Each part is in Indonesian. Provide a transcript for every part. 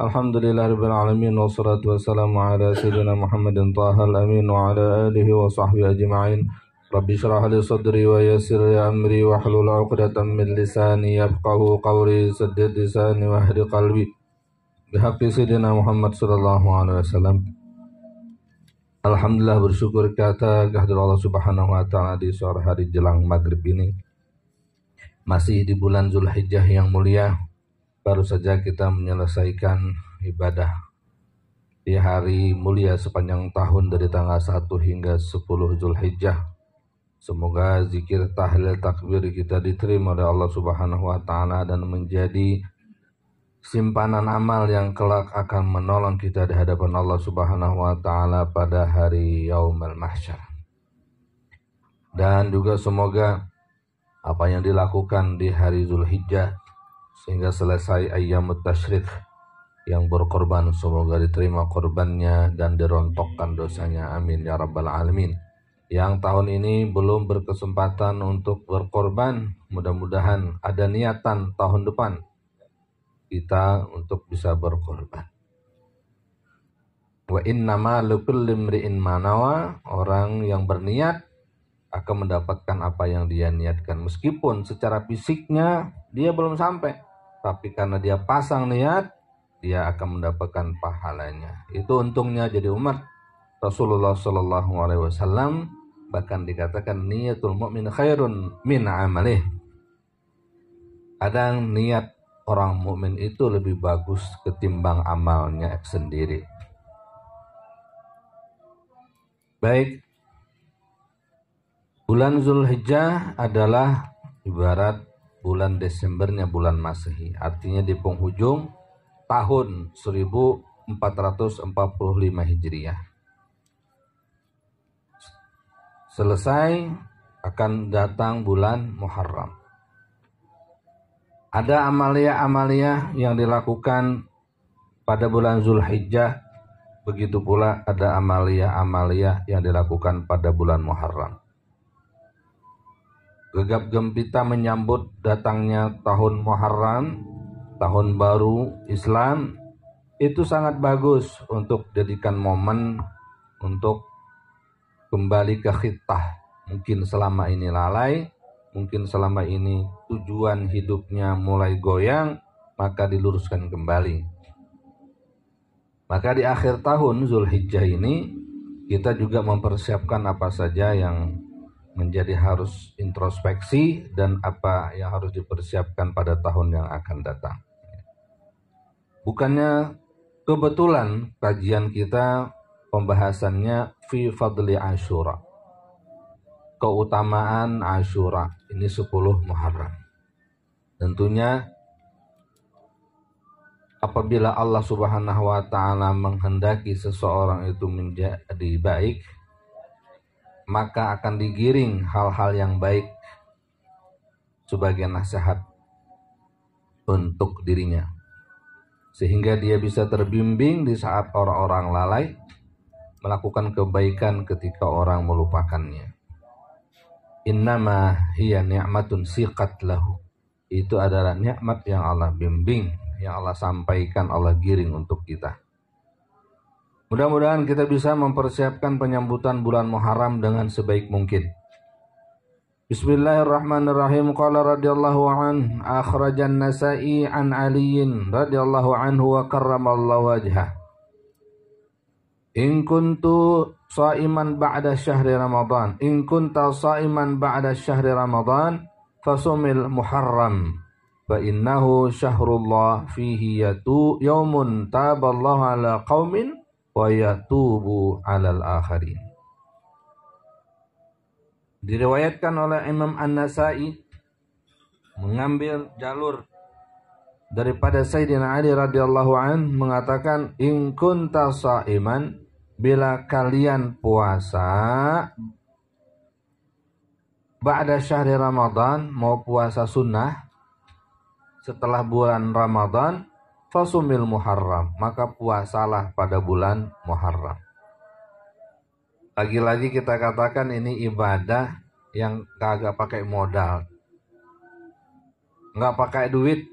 Alhamdulillahirabbil alamin wassalatu wassalamu ala sayyidina Muhammadin thahal amin wa ala alihi wa sahbihi ajma'in. Rabbi shrah li sadri wa yassir li amri wa hlul 'uqdatam min lisani yafqahu qawli saddid lisani wa hdi qalbi. Bihaqqi sayyidina Muhammad sallallahu alaihi wasallam. Alhamdulillah, bersyukur kita kehadirat Allah Subhanahu wa taala di sore hari jelang maghrib ini. Masih di bulan Zulhijjah yang mulia. Baru saja kita menyelesaikan ibadah di hari mulia sepanjang tahun dari tanggal 1 hingga 10 Zulhijjah. Semoga zikir, tahlil, takbir kita diterima oleh Allah Subhanahu wa taala dan menjadi simpanan amal yang kelak akan menolong kita di hadapan Allah Subhanahu wa taala pada hari Yaumul Mahsyar. Dan juga semoga apa yang dilakukan di hari Zulhijjah sehingga selesai ayyamut tasyrik yang berkorban, semoga diterima korbannya dan dirontokkan dosanya, amin ya rabbal alamin. Yang tahun ini belum berkesempatan untuk berkorban, mudah-mudahan ada niatan tahun depan kita untuk bisa berkorban. Wa innama likulli imri'in ma nawa, orang yang berniat akan mendapatkan apa yang dia niatkan, meskipun secara fisiknya dia belum sampai. Tapi karena dia pasang niat, dia akan mendapatkan pahalanya. Itu untungnya jadi umat Rasulullah Sallallahu Alaihi Wasallam. Bahkan dikatakan niatul mu'min khairun min amalih. Kadang niat orang mukmin itu lebih bagus ketimbang amalnya sendiri. Baik, bulan Zulhijjah adalah ibarat bulan Desembernya bulan Masehi, artinya di penghujung tahun 1445 Hijriah. Selesai akan datang bulan Muharram. Ada amalia-amalia yang dilakukan pada bulan Zulhijjah, begitu pula ada amalia-amalia yang dilakukan pada bulan Muharram. Gegap gempita menyambut datangnya tahun Muharram, tahun baru Islam, itu sangat bagus untuk jadikan momen untuk kembali ke khitah. Mungkin selama ini lalai, mungkin selama ini tujuan hidupnya mulai goyang, maka diluruskan kembali. Maka di akhir tahun Zulhijjah ini kita juga mempersiapkan apa saja yang menjadi harus introspeksi dan apa yang harus dipersiapkan pada tahun yang akan datang. Bukannya kebetulan kajian kita pembahasannya fi fadli Asyura, keutamaan Asyura, ini 10 Muharram. Tentunya apabila Allah Subhanahu wa taala menghendaki seseorang itu menjadi baik, maka akan digiring hal-hal yang baik sebagai nasihat untuk dirinya, sehingga dia bisa terbimbing di saat orang-orang lalai, melakukan kebaikan ketika orang melupakannya. Innama hiya ni'matun siqat lahu, itu adalah nikmat yang Allah bimbing, yang Allah sampaikan, Allah giring untuk kita. Mudah-mudahan kita bisa mempersiapkan penyambutan bulan Muharram dengan sebaik mungkin. Bismillahirrahmanirrahim. Qala radhiyallahu an, akhrajan Nasa'i an Aliyin radhiyallahu anhu wa karramallahu wajhah. In kuntu shaiman ba'da syahri Ramadan, in kunta shaiman ba'da syahri Ramadan, fasumil Muharram. Fa innahu syahrullah fihi yaumun taballahu ala qaumin wa yatubu alal akharin. Diriwayatkan oleh Imam An-Nasa'i mengambil jalur daripada Sayyidina Ali radhiyallahu an mengatakan, in kunta shaiman, bila kalian puasa ba'da syahri Ramadan, mau puasa sunnah setelah bulan Ramadan, fasumil Muharram, maka puasalah pada bulan Muharram. Lagi-lagi kita katakan ini ibadah yang kagak pakai modal, nggak pakai duit,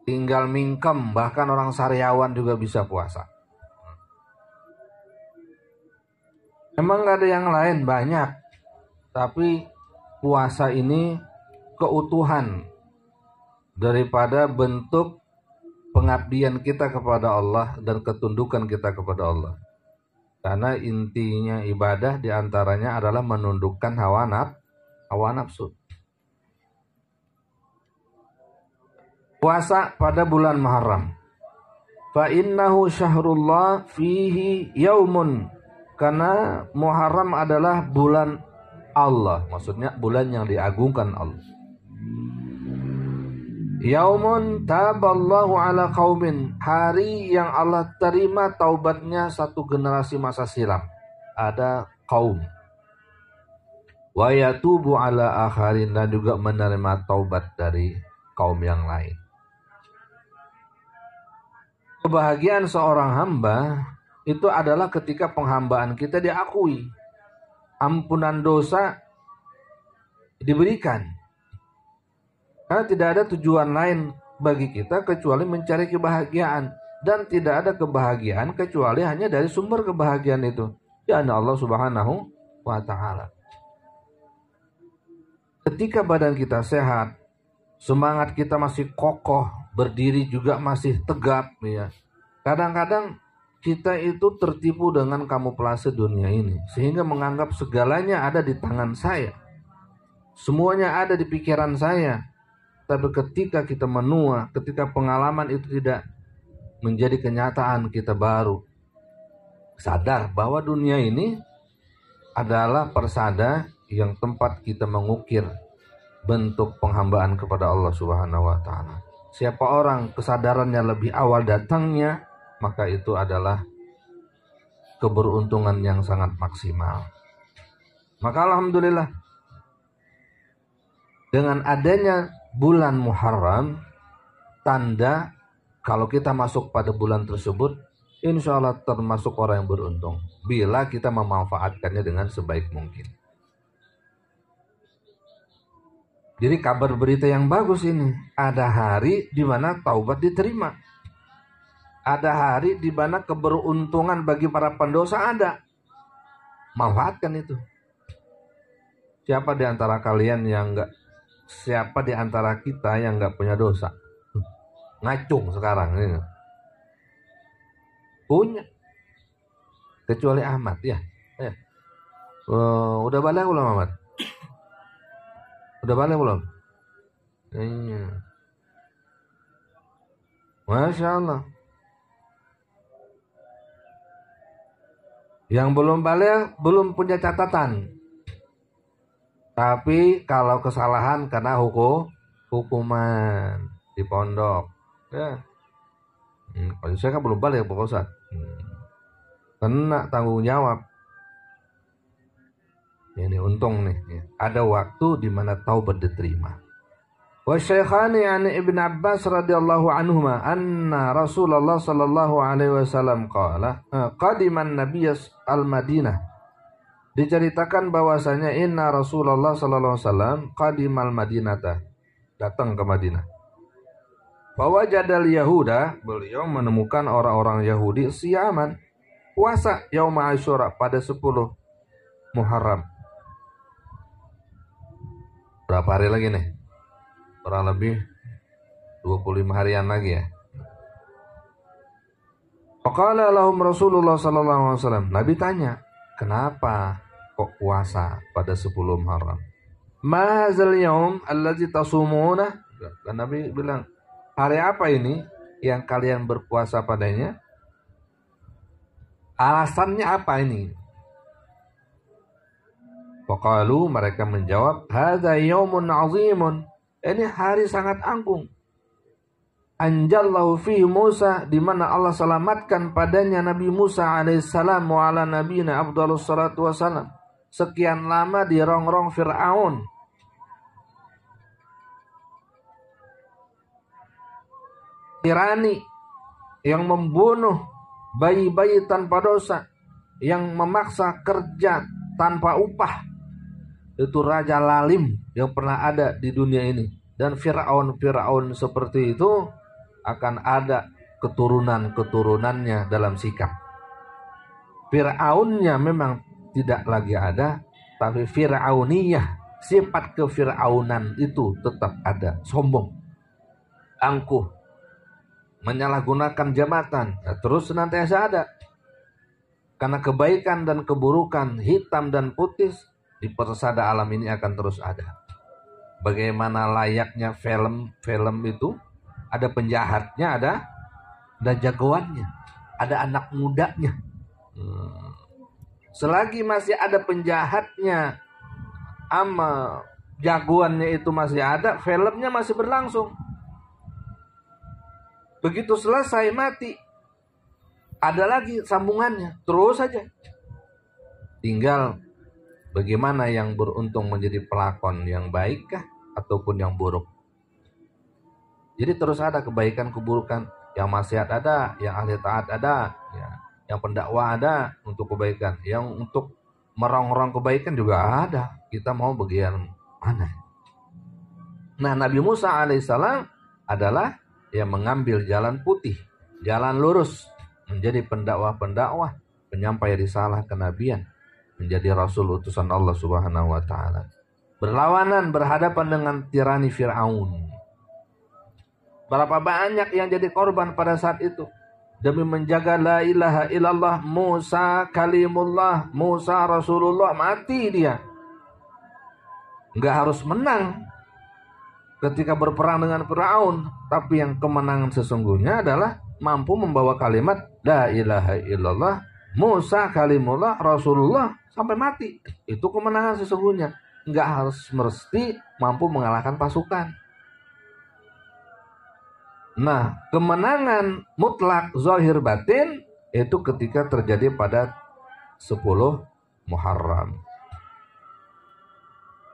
tinggal mingkem, bahkan orang sariawan juga bisa puasa. Emang gak ada yang lain? Banyak. Tapi puasa ini keutuhan daripada bentuk pengabdian kita kepada Allah dan ketundukan kita kepada Allah. Karena intinya ibadah diantaranya adalah menundukkan hawa nafsu. Puasa pada bulan Muharram. Fa innahu syahrullah fihi yaumun. Karena Muharram adalah bulan Allah. Maksudnya bulan yang diagungkan Allah. Yaumun taballahu ala qaumin, hari yang Allah terima taubatnya satu generasi masa silam. Ada kaum. Wa yatubu ala akharin, dan juga menerima taubat dari kaum yang lain. Kebahagiaan seorang hamba itu adalah ketika penghambaan kita diakui. Ampunan dosa diberikan. Karena tidak ada tujuan lain bagi kita kecuali mencari kebahagiaan. Dan tidak ada kebahagiaan kecuali hanya dari sumber kebahagiaan itu, yakni Allah Subhanahu wa ta'ala. Ketika badan kita sehat, semangat kita masih kokoh, berdiri juga masih tegap, ya. Kadang-kadang kita itu tertipu dengan kamuflase dunia ini, sehingga menganggap segalanya ada di tangan saya. Semuanya ada di pikiran saya. Tapi ketika kita menua, ketika pengalaman itu tidak menjadi kenyataan, kita baru sadar bahwa dunia ini adalah persada yang tempat kita mengukir bentuk penghambaan kepada Allah Subhanahu wa ta'ala. Siapa orang kesadarannya lebih awal datangnya, maka itu adalah keberuntungan yang sangat maksimal. Maka alhamdulillah, dengan adanya bulan Muharram, tanda kalau kita masuk pada bulan tersebut, insya Allah termasuk orang yang beruntung bila kita memanfaatkannya dengan sebaik mungkin. Jadi kabar berita yang bagus ini, ada hari di mana taubat diterima. Ada hari di mana keberuntungan bagi para pendosa ada. Manfaatkan itu. Siapa di antara kalian yang siapa di antara kita yang nggak punya dosa? Ngacung sekarang ini. Punya. Kecuali Ahmad ya. Udah balik belum Ahmad? Udah balik belum? Iya. Masya Allah. Yang belum balik belum punya catatan. Tapi kalau kesalahan karena hukuman di pondok, ya. Kalau saya kan belum balik Pak Ustaz. Kena tanggung jawab. Ini untung nih, ya. Ada waktu di mana taubat diterima. Wa syaikhani an Ibn Abbas radhiyallahu anhuma anna Rasulullah sallallahu alaihi wasallam qala qadiman nabiy al-Madinah. Diceritakan bahwasanya inna Rasulullah sallallahu alaihi wasallam qadimal Madinata, datang ke Madinah. Fawajadal Yahuda, beliau menemukan orang-orang Yahudi siaman, puasa yaum Asyura pada 10 Muharram. Berapa hari lagi nih? Kurang lebih 25 harian lagi ya. Faqala lahum Rasulullah sallallahu alaihi wasallam, Nabi tanya, kenapa kok puasa pada 10 Muharram? Ma hadzal yaum allazi tasumuna? Dan Nabi bilang, hari apa ini yang kalian berpuasa padanya? Alasannya apa ini? Faqalu, mereka menjawab, hadza yaumun azimun. Ini hari sangat agung. Anjallahu fihi Musa, di mana Allah selamatkan padanya Nabi Musa alaihissalam wa ala nabiyina afdhalus salatu wassalam. Sekian lama di rongrong Fir'aun. Tirani yang membunuh bayi-bayi tanpa dosa, yang memaksa kerja tanpa upah. Itu raja lalim yang pernah ada di dunia ini. Dan Fir'aun seperti itu akan ada keturunan-keturunannya dalam sikap. Fir'aunnya memang tidak lagi ada, tapi Fir'auniyah, sifat kefir'aunan itu tetap ada. Sombong, angkuh, menyalahgunakan jabatan, terus senantiasa ada. Karena kebaikan dan keburukan, hitam dan putih di persada alam ini akan terus ada. Bagaimana layaknya film itu, ada penjahatnya, ada jagoannya, ada anak mudanya. Selagi masih ada penjahatnya ama jagoannya itu masih ada, filmnya masih berlangsung. Begitu selesai mati, ada lagi sambungannya, terus saja. Tinggal bagaimana yang beruntung menjadi pelakon yang baik kah ataupun yang buruk. Jadi terus ada kebaikan keburukan, yang maksiat ada, yang ahli taat ada, ya, yang pendakwah ada untuk kebaikan, yang untuk merongrong kebaikan juga ada. Kita mau bagian mana? Nah, Nabi Musa alaihissalam adalah yang mengambil jalan putih, jalan lurus, menjadi pendakwah-pendakwah, penyampai risalah kenabian, menjadi rasul utusan Allah Subhanahu wa taala. Berlawanan, berhadapan dengan tirani Firaun. Berapa banyak yang jadi korban pada saat itu demi menjaga la ilaha illallah. Musa kalimullah, Musa Rasulullah, mati dia. Enggak harus menang ketika berperang dengan Firaun, tapi yang kemenangan sesungguhnya adalah mampu membawa kalimat la ilaha illallah, Musa kalimullah, Rasulullah sampai mati. Itu kemenangan sesungguhnya. Enggak harus mesti mampu mengalahkan pasukan. Nah, kemenangan mutlak zahir batin itu ketika terjadi pada 10 Muharram.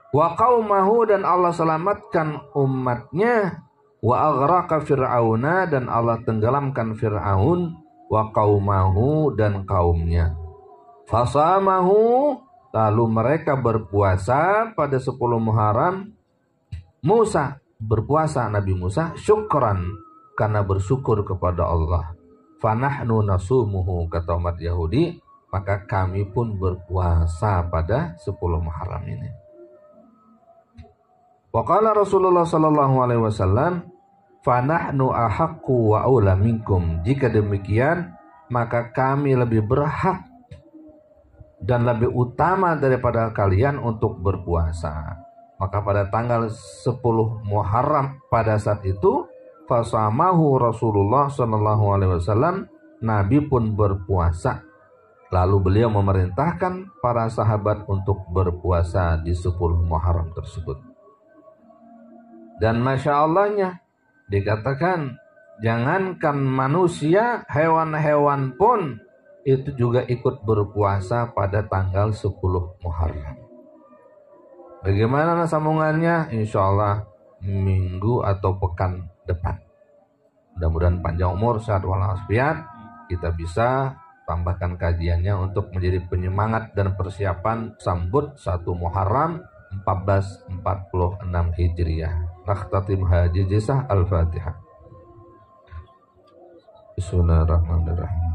Wa qaumahu, dan Allah selamatkan umatnya. Wa aghraqa fir'auna, dan Allah tenggelamkan Fir'aun. Wa qaumahu, dan kaumnya. Fasamahu, lalu mereka berpuasa pada 10 Muharram. Musa berpuasa, Nabi Musa, syukran, karena bersyukur kepada Allah. Fanahnu nasumuhu, kata umat Yahudi, maka kami pun berpuasa pada 10 Muharram ini. Wa qala Rasulullah sallallahu alaihi wasallam, fanahnu ahaqqu wa aula minkum. Jika demikian, maka kami lebih berhak dan lebih utama daripada kalian untuk berpuasa. Maka pada tanggal 10 Muharram pada saat itu, fasamahu Rasulullah sallallahu alaihi wasallam, Nabi pun berpuasa. Lalu beliau memerintahkan para sahabat untuk berpuasa di 10 Muharram tersebut. Dan Masya Allahnya dikatakan, jangankan manusia, hewan-hewan pun itu juga ikut berpuasa pada tanggal 10 Muharram. Bagaimana sambungannya? Insya Allah minggu atau pekan depan. Mudah-mudahan panjang umur, sehat walafiat, kita bisa tambahkan kajiannya untuk menjadi penyemangat dan persiapan sambut 1 Muharram 1446 Hijriah. Nakhtatim haji jisah al-Fatihah. Bismillahirrahmanirrahim.